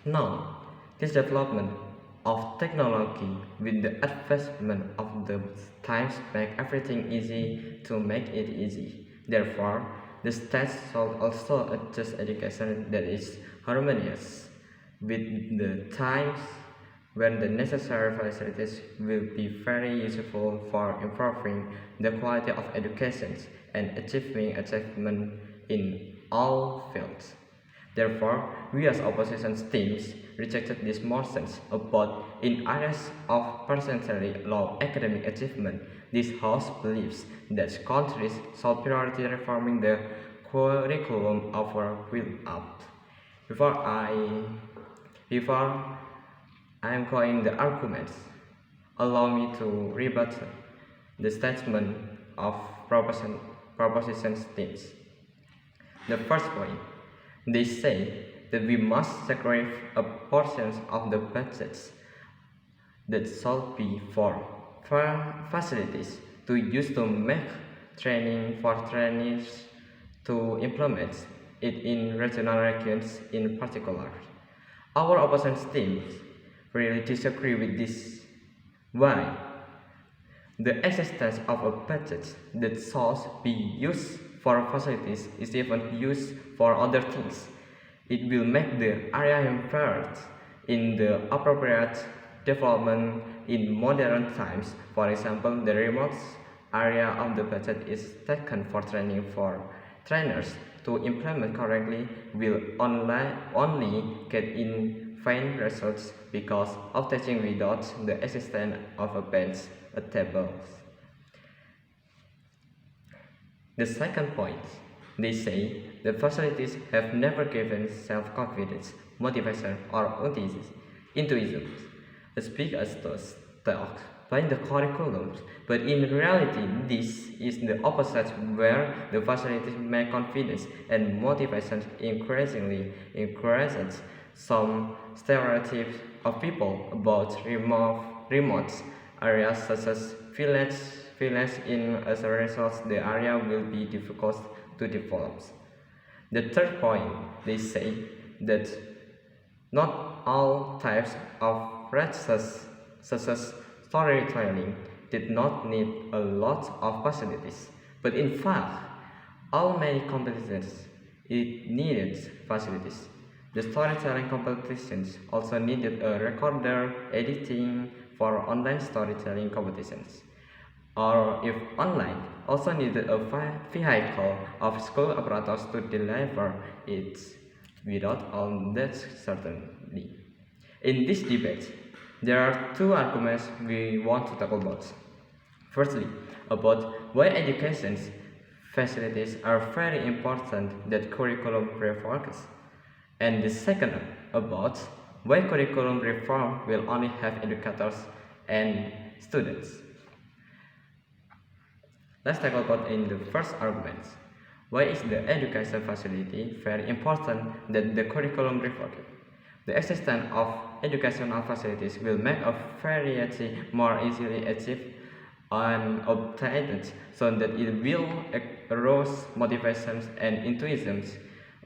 Now, this development of technology with the advancement of the times make everything easy to make it easy. Therefore, the state should also adjust education that is harmonious with the times when the necessary facilities will be very useful for improving the quality of education and achieving achievement in all fields. Therefore, we as opposition teams rejected these motions about in areas of percentage low academic achievement. This House believes that countries should priority reforming the curriculum over will up. Before before I am going the arguments, allow me to rebut the statement of proposition teams. The first point, they say that we must sacrifice a portion of the budgets that should be for facilities to use to make training for trainees to implement it in regional regions in particular. Our opposition teams really disagree with this. Why? The existence of a budget that should be used for facilities is even used for other things. It will make the area impaired in the appropriate development in modern times. For example, the remote area of the budget is taken for training for trainers to implement correctly will only get in fine results because of teaching without the existence of a bench, a table. The second point, they say the facilities have never given self-confidence, motivation, or enthusiasm, as big as those taught by the curriculums. But in reality, this is the opposite, where the facilities make confidence and motivation increasingly encourages some stereotypes of people about remote areas such as village in. As a result, the area will be difficult to develop. The third point, they say that not all types of research, such as storytelling, did not need a lot of facilities, but in fact, all many competitions it needed facilities. The storytelling competitions also needed a recorder, editing for online storytelling competitions. Or if online, also needed a vehicle of school apparatus to deliver it without all that certainty. In this debate, there are two arguments we want to talk about. Firstly, about why education facilities are very important that curriculum refocus. And the second, about why curriculum reform will only have educators and students. Let's talk about in the first argument. Why is the education facility very important that the curriculum refocus? The existence of educational facilities will make a variety more easily achieved and obtained, so that it will arouse motivations and enthusiasm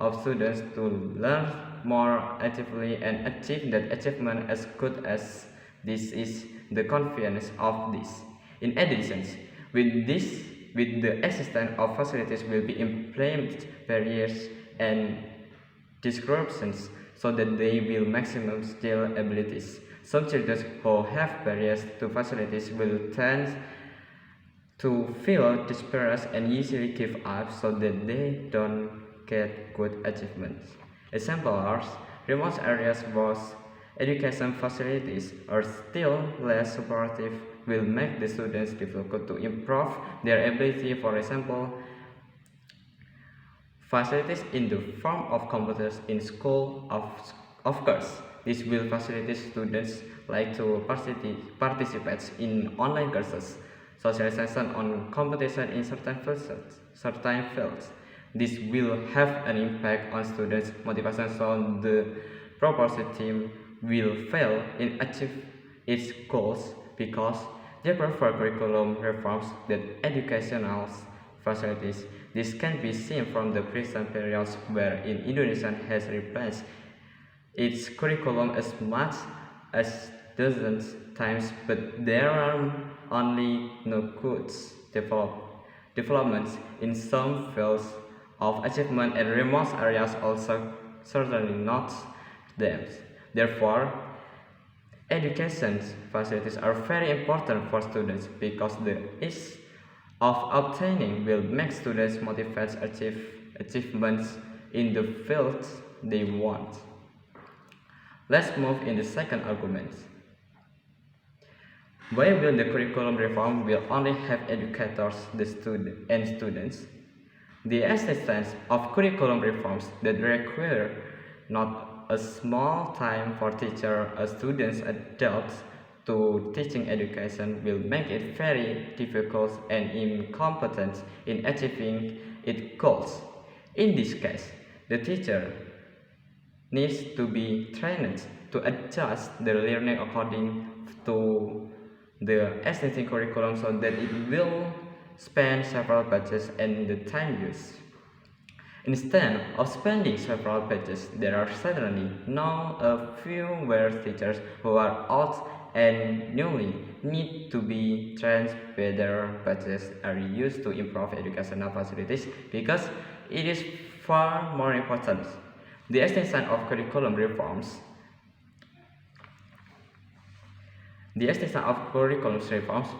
of students to learn more actively and achieve that achievement as good as this is the confidence of this. In addition, with the existence of facilities will be implemented barriers and descriptions so that they will maximum skill abilities. Some children who have barriers to facilities will tend to feel discouraged and easily give up so that they don't get good achievements. Example are remote areas where education facilities are still less supportive will make the students difficult to improve their ability. For example, facilities in the form of computers in school, of course, this will facilitate students like to participate in online courses, socialization on competition in certain fields. This will have an impact on students' motivation, so the proposed team will fail in achieve its goals because they prefer curriculum reforms than educational facilities. This can be seen from the recent periods wherein Indonesia has replaced its curriculum as much as dozens times, but there are only no good developments in some fields of achievement and remote areas also certainly not them. Therefore, education facilities are very important for students because the ease of obtaining will make students motivate achievements in the fields they want. Let's move in the second argument. Why will the curriculum reform will only have educators and students? The existence of curriculum reforms that require not a small time for teachers, students, adults to teaching education will make it very difficult and incompetent in achieving its goals. In this case, the teacher needs to be trained to adjust the learning according to the existing curriculum so that it will span several batches and the time used. Instead of spending several batches, there are certainly now a few where teachers who are out and newly need to be trained whether batches are used to improve educational facilities because it is far more important. The extension of curriculum reforms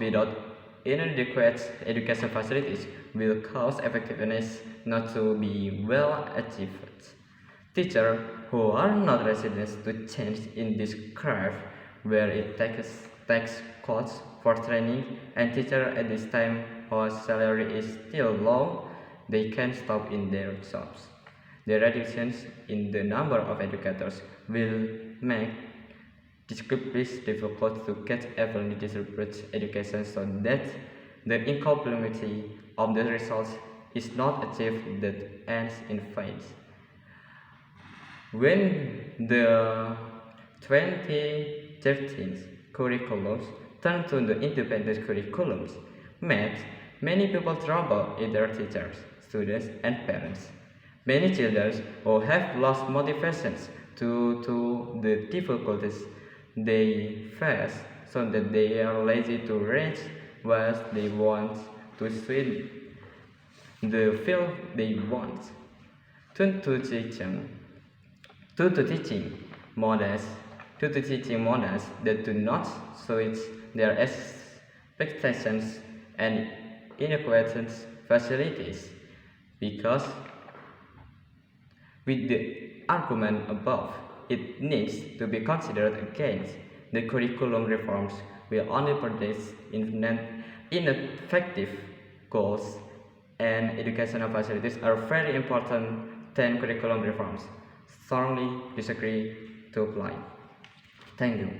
without inadequate education facilities will cause effectiveness not to be well achieved. Teachers who are not residents to change in this curve where it takes costs for training and teachers at this time whose salary is still low, they can stop in their jobs. The reductions in the number of educators will make discrepancies difficult to get evenly distributed education so that the inequality of the results is not achieved that ends in vain. When the 2013 curriculums turned to the independent curriculums, many people trouble either teachers, students, and parents. Many children who have lost motivations due to the difficulties they face so that they are lazy to reach what they want to swim the field they want. Turn to teaching models that do not suit their expectations and inadequate facilities because with the argument above, it needs to be considered against the curriculum reforms will only produce ineffective goals and educational facilities are very important than curriculum reforms. Strongly disagree to apply. Thank you.